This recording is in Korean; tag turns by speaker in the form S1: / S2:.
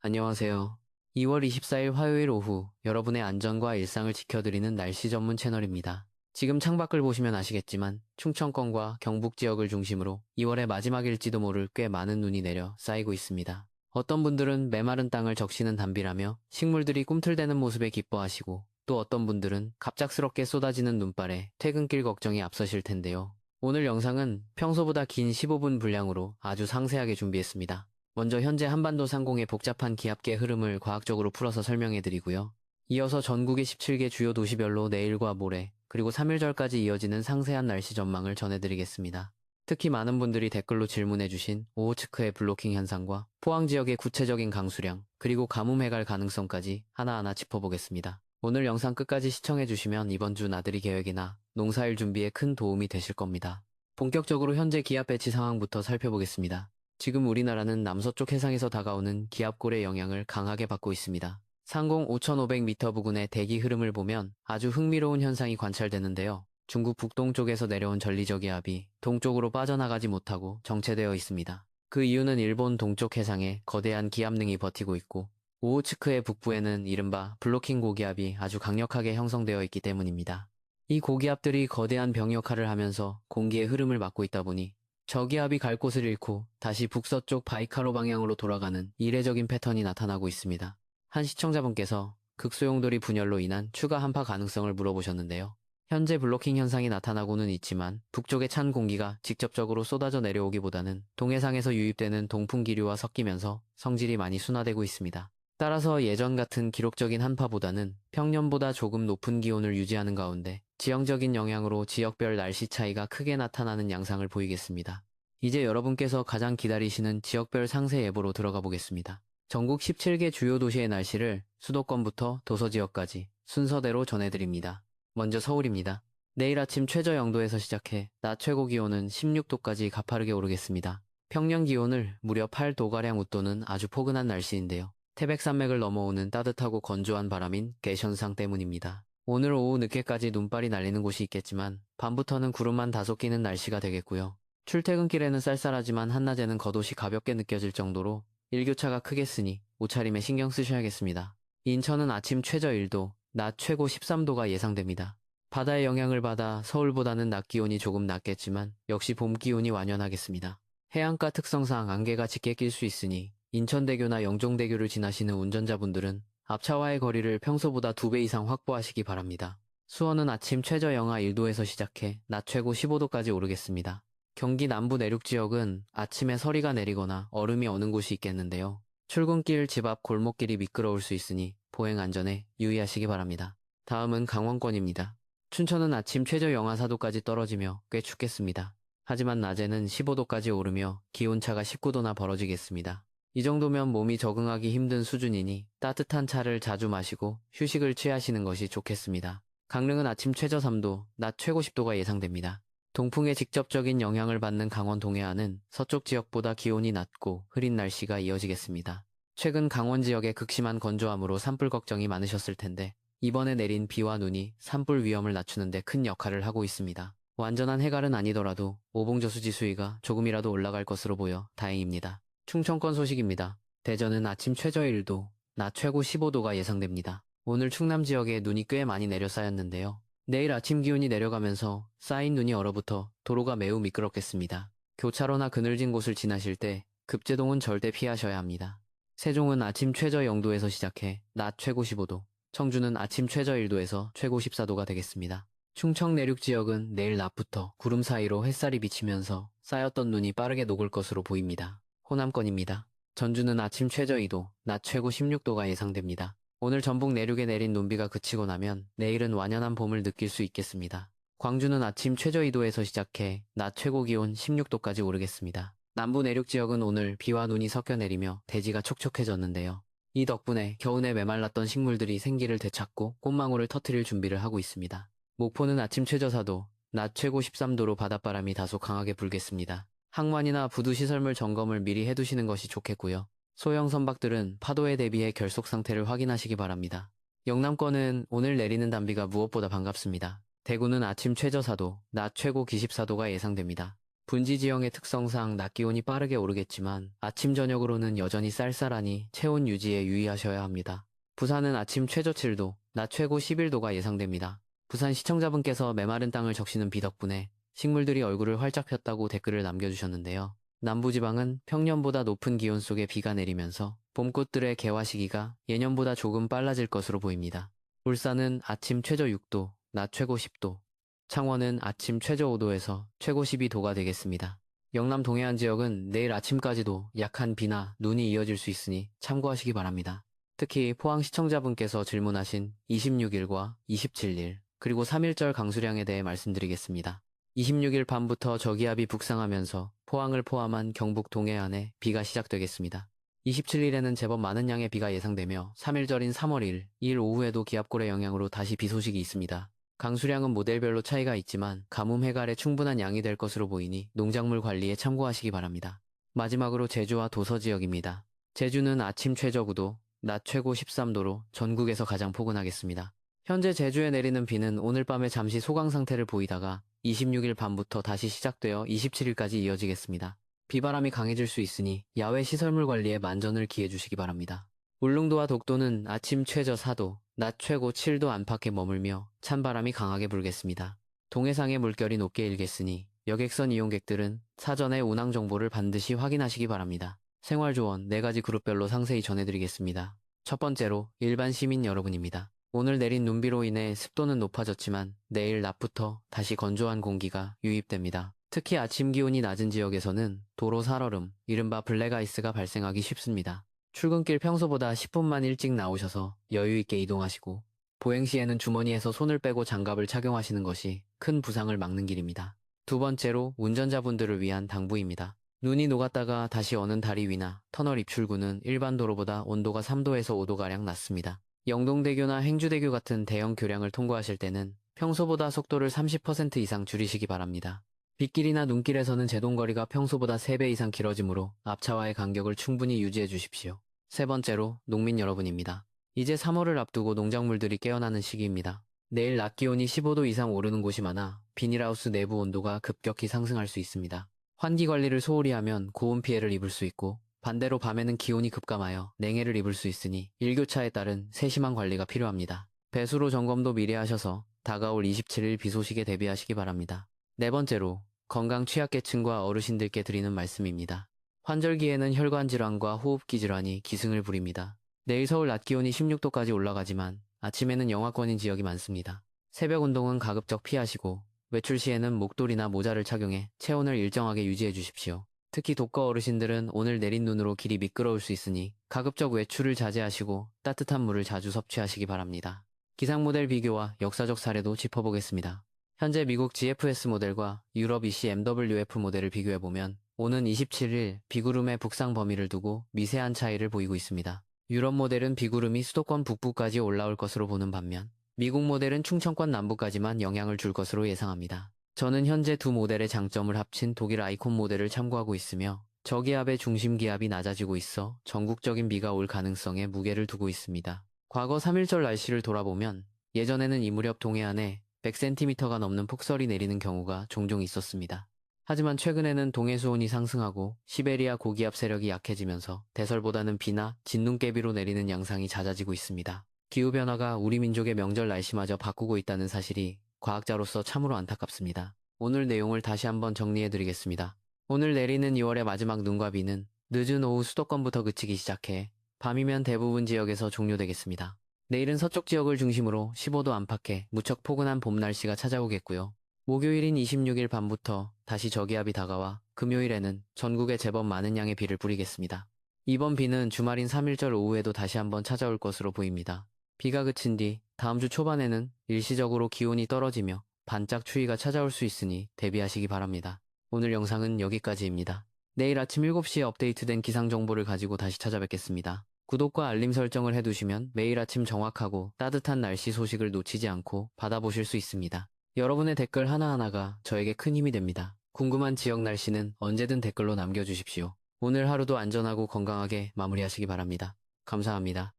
S1: 안녕하세요. 2월 24일 화요일 오후 여러분의 안전과 일상을 지켜드리는 날씨 전문 채널입니다. 지금 창밖을 보시면 아시겠지만 충청권과 경북 지역을 중심으로 2월의 마지막일지도 모를 꽤 많은 눈이 내려 쌓이고 있습니다. 어떤 분들은 메마른 땅을 적시는 단비라며 식물들이 꿈틀대는 모습에 기뻐하시고, 또 어떤 분들은 갑작스럽게 쏟아지는 눈발에 퇴근길 걱정이 앞서실 텐데요. 오늘 영상은 평소보다 긴 15분 분량으로 아주 상세하게 준비했습니다. 먼저 현재 한반도 상공의 복잡한 기압계 흐름을 과학적으로 풀어서 설명해드리고요. 이어서 전국의 17개 주요 도시별로 내일과 모레, 그리고 3일절까지 이어지는 상세한 날씨 전망을 전해드리겠습니다. 특히 많은 분들이 댓글로 질문해주신 오호츠크의 블로킹 현상과 포항 지역의 구체적인 강수량, 그리고 가뭄에 갈 가능성까지 하나하나 짚어보겠습니다. 오늘 영상 끝까지 시청해주시면 이번 주 나들이 계획이나 농사일 준비에 큰 도움이 되실 겁니다. 본격적으로 현재 기압 배치 상황부터 살펴보겠습니다. 지금 우리나라는 남서쪽 해상에서 다가오는 기압골의 영향을 강하게 받고 있습니다. 상공 5,500m 부근의 대기 흐름을 보면 아주 흥미로운 현상이 관찰되는데요. 중국 북동쪽에서 내려온 전리저기압이 동쪽으로 빠져나가지 못하고 정체되어 있습니다. 그 이유는 일본 동쪽 해상에 거대한 기압능이 버티고 있고, 오호츠크의 북부에는 이른바 블로킹 고기압이 아주 강력하게 형성되어 있기 때문입니다. 이 고기압들이 거대한 병 역할을 하면서 공기의 흐름을 막고 있다 보니 저기압이 갈 곳을 잃고 다시 북서쪽 바이카로 방향으로 돌아가는 이례적인 패턴이 나타나고 있습니다. 한 시청자분께서 극소용돌이 분열로 인한 추가 한파 가능성을 물어보셨는데요. 현재 블로킹 현상이 나타나고는 있지만 북쪽의 찬 공기가 직접적으로 쏟아져 내려오기보다는 동해상에서 유입되는 동풍 기류와 섞이면서 성질이 많이 순화되고 있습니다. 따라서 예전 같은 기록적인 한파보다는 평년보다 조금 높은 기온을 유지하는 가운데 지형적인 영향으로 지역별 날씨 차이가 크게 나타나는 양상을 보이겠습니다. 이제 여러분께서 가장 기다리시는 지역별 상세 예보로 들어가 보겠습니다. 전국 17개 주요 도시의 날씨를 수도권부터 도서 지역까지 순서대로 전해드립니다. 먼저 서울입니다. 내일 아침 최저 영도에서 시작해 낮 최고 기온은 16도까지 가파르게 오르겠습니다. 평년 기온을 무려 8도가량 웃도는 아주 포근한 날씨인데요. 태백산맥을 넘어오는 따뜻하고 건조한 바람인 개션상 때문입니다. 오늘 오후 늦게까지 눈발이 날리는 곳이 있겠지만 밤부터는 구름만 다소 끼는 날씨가 되겠고요. 출퇴근길에는 쌀쌀하지만 한낮에는 겉옷이 가볍게 느껴질 정도로 일교차가 크겠으니 옷차림에 신경 쓰셔야겠습니다. 인천은 아침 최저 1도, 낮 최고 13도가 예상됩니다. 바다의 영향을 받아 서울보다는 낮 기온이 조금 낮겠지만 역시 봄 기온이 완연하겠습니다. 해안가 특성상 안개가 짙게 낄 수 있으니 인천대교나 영종대교를 지나시는 운전자분들은 앞차와의 거리를 평소보다 2배 이상 확보하시기 바랍니다. 수원은 아침 최저 영하 1도에서 시작해 낮 최고 15도까지 오르겠습니다. 경기 남부 내륙 지역은 아침에 서리가 내리거나 얼음이 어는 곳이 있겠는데요. 출근길, 집 앞 골목길이 미끄러울 수 있으니 보행 안전에 유의하시기 바랍니다. 다음은 강원권입니다. 춘천은 아침 최저 영하 4도까지 떨어지며 꽤 춥겠습니다. 하지만 낮에는 15도까지 오르며 기온차가 19도나 벌어지겠습니다. 이 정도면 몸이 적응하기 힘든 수준이니 따뜻한 차를 자주 마시고 휴식을 취하시는 것이 좋겠습니다. 강릉은 아침 최저 3도, 낮 최고 10도가 예상됩니다. 동풍의 직접적인 영향을 받는 강원 동해안은 서쪽 지역보다 기온이 낮고 흐린 날씨가 이어지겠습니다. 최근 강원 지역의 극심한 건조함으로 산불 걱정이 많으셨을 텐데 이번에 내린 비와 눈이 산불 위험을 낮추는 데 큰 역할을 하고 있습니다. 완전한 해갈은 아니더라도 오봉저수지 수위가 조금이라도 올라갈 것으로 보여 다행입니다. 충청권 소식입니다. 대전은 아침 최저 1도, 낮 최고 15도가 예상됩니다. 오늘 충남 지역에 눈이 꽤 많이 내려 쌓였는데요. 내일 아침 기온이 내려가면서 쌓인 눈이 얼어붙어 도로가 매우 미끄럽겠습니다. 교차로나 그늘진 곳을 지나실 때 급제동은 절대 피하셔야 합니다. 세종은 아침 최저 0도에서 시작해 낮 최고 15도, 청주는 아침 최저 1도에서 최고 14도가 되겠습니다. 충청 내륙 지역은 내일 낮부터 구름 사이로 햇살이 비치면서 쌓였던 눈이 빠르게 녹을 것으로 보입니다. 호남권입니다. 전주는 아침 최저 2도, 낮 최고 16도가 예상됩니다. 오늘 전북 내륙에 내린 눈비가 그치고 나면 내일은 완연한 봄을 느낄 수 있겠습니다. 광주는 아침 최저 2도에서 시작해 낮 최고 기온 16도까지 오르겠습니다. 남부 내륙 지역은 오늘 비와 눈이 섞여 내리며 대지가 촉촉해졌는데요. 이 덕분에 겨우내 메말랐던 식물들이 생기를 되찾고 꽃망울을 터뜨릴 준비를 하고 있습니다. 목포는 아침 최저 4도, 낮 최고 13도로 바닷바람이 다소 강하게 불겠습니다. 항만이나 부두 시설물 점검을 미리 해두시는 것이 좋겠고요. 소형 선박들은 파도에 대비해 결속 상태를 확인하시기 바랍니다. 영남권은 오늘 내리는 단비가 무엇보다 반갑습니다. 대구는 아침 최저 4도, 낮 최고 기습 4도가 예상됩니다. 분지 지형의 특성상 낮 기온이 빠르게 오르겠지만 아침 저녁으로는 여전히 쌀쌀하니 체온 유지에 유의하셔야 합니다. 부산은 아침 최저 7도, 낮 최고 11도가 예상됩니다. 부산 시청자분께서 메마른 땅을 적시는 비 덕분에 식물들이 얼굴을 활짝 폈다고 댓글을 남겨주셨는데요. 남부지방은 평년보다 높은 기온 속에 비가 내리면서 봄꽃들의 개화 시기가 예년보다 조금 빨라질 것으로 보입니다. 울산은 아침 최저 6도, 낮 최고 10도, 창원은 아침 최저 5도에서 최고 12도가 되겠습니다. 영남 동해안 지역은 내일 아침까지도 약한 비나 눈이 이어질 수 있으니 참고하시기 바랍니다. 특히 포항 시청자분께서 질문하신 26일과 27일, 그리고 3일절 강수량에 대해 말씀드리겠습니다. 26일 밤부터 저기압이 북상하면서 포항을 포함한 경북 동해안에 비가 시작되겠습니다. 27일에는 제법 많은 양의 비가 예상되며 3일절인 3월 1일 오후에도 기압골의 영향으로 다시 비 소식이 있습니다. 강수량은 모델별로 차이가 있지만 가뭄 해갈에 충분한 양이 될 것으로 보이니 농작물 관리에 참고하시기 바랍니다. 마지막으로 제주와 도서 지역입니다. 제주는 아침 최저 9도, 낮 최고 13도로 전국에서 가장 포근하겠습니다. 현재 제주에 내리는 비는 오늘 밤에 잠시 소강 상태를 보이다가 26일 밤부터 다시 시작되어 27일까지 이어지겠습니다. 비바람이 강해질 수 있으니 야외 시설물 관리에 만전을 기해 주시기 바랍니다. 울릉도와 독도는 아침 최저 4도, 낮 최고 7도 안팎에 머물며 찬바람이 강하게 불겠습니다. 동해상의 물결이 높게 일겠으니 여객선 이용객들은 사전에 운항 정보를 반드시 확인하시기 바랍니다. 생활조언 4가지 그룹별로 상세히 전해드리겠습니다. 첫 번째로 일반 시민 여러분입니다. 오늘 내린 눈비로 인해 습도는 높아졌지만 내일 낮부터 다시 건조한 공기가 유입됩니다. 특히 아침 기온이 낮은 지역에서는 도로 살얼음, 이른바 블랙아이스가 발생하기 쉽습니다. 출근길 평소보다 10분만 일찍 나오셔서 여유있게 이동하시고 보행 시에는 주머니에서 손을 빼고 장갑을 착용하시는 것이 큰 부상을 막는 길입니다. 두 번째로 운전자분들을 위한 당부입니다. 눈이 녹았다가 다시 어는 다리 위나 터널 입출구는 일반 도로보다 온도가 3도에서 5도가량 낮습니다. 영동대교나 행주대교 같은 대형 교량을 통과하실 때는 평소보다 속도를 30% 이상 줄이시기 바랍니다. 빗길이나 눈길에서는 제동거리가 평소보다 3배 이상 길어지므로 앞차와의 간격을 충분히 유지해 주십시오. 세 번째로 농민 여러분입니다. 이제 3월을 앞두고 농작물들이 깨어나는 시기입니다. 내일 낮 기온이 15도 이상 오르는 곳이 많아 비닐하우스 내부 온도가 급격히 상승할 수 있습니다. 환기 관리를 소홀히 하면 고온 피해를 입을 수 있고 반대로 밤에는 기온이 급감하여 냉해를 입을 수 있으니 일교차에 따른 세심한 관리가 필요합니다. 배수로 점검도 미리 하셔서 다가올 27일 비 소식에 대비하시기 바랍니다. 네 번째로 건강 취약계층과 어르신들께 드리는 말씀입니다. 환절기에는 혈관 질환과 호흡기 질환이 기승을 부립니다. 내일 서울 낮 기온이 16도까지 올라가지만 아침에는 영하권인 지역이 많습니다. 새벽 운동은 가급적 피하시고 외출 시에는 목도리나 모자를 착용해 체온을 일정하게 유지해 주십시오. 특히 독거 어르신들은 오늘 내린 눈으로 길이 미끄러울 수 있으니 가급적 외출을 자제하시고 따뜻한 물을 자주 섭취하시기 바랍니다. 기상 모델 비교와 역사적 사례도 짚어보겠습니다. 현재 미국 GFS 모델과 유럽 ECMWF 모델을 비교해보면 오는 27일 비구름의 북상 범위를 두고 미세한 차이를 보이고 있습니다. 유럽 모델은 비구름이 수도권 북부까지 올라올 것으로 보는 반면 미국 모델은 충청권 남부까지만 영향을 줄 것으로 예상합니다. 저는 현재 두 모델의 장점을 합친 독일 아이콘 모델을 참고하고 있으며 저기압의 중심 기압이 낮아지고 있어 전국적인 비가 올 가능성에 무게를 두고 있습니다. 과거 3일절 날씨를 돌아보면 예전에는 이 무렵 동해안에 100cm가 넘는 폭설이 내리는 경우가 종종 있었습니다. 하지만 최근에는 동해 수온이 상승하고 시베리아 고기압 세력이 약해지면서 대설보다는 비나 진눈깨비로 내리는 양상이 잦아지고 있습니다. 기후변화가 우리 민족의 명절 날씨마저 바꾸고 있다는 사실이 과학자로서 참으로 안타깝습니다. 오늘 내용을 다시 한번 정리해드리겠습니다. 오늘 내리는 2월의 마지막 눈과 비는 늦은 오후 수도권부터 그치기 시작해 밤이면 대부분 지역에서 종료되겠습니다. 내일은 서쪽 지역을 중심으로 15도 안팎의 무척 포근한 봄 날씨가 찾아오겠고요. 목요일인 26일 밤부터 다시 저기압이 다가와 금요일에는 전국에 제법 많은 양의 비를 뿌리겠습니다. 이번 비는 주말인 3일절 오후에도 다시 한번 찾아올 것으로 보입니다. 비가 그친 뒤 다음 주 초반에는 일시적으로 기온이 떨어지며 반짝 추위가 찾아올 수 있으니 대비하시기 바랍니다. 오늘 영상은 여기까지입니다. 내일 아침 7시에 업데이트된 기상 정보를 가지고 다시 찾아뵙겠습니다. 구독과 알림 설정을 해두시면 매일 아침 정확하고 따뜻한 날씨 소식을 놓치지 않고 받아보실 수 있습니다. 여러분의 댓글 하나하나가 저에게 큰 힘이 됩니다. 궁금한 지역 날씨는 언제든 댓글로 남겨주십시오. 오늘 하루도 안전하고 건강하게 마무리하시기 바랍니다. 감사합니다.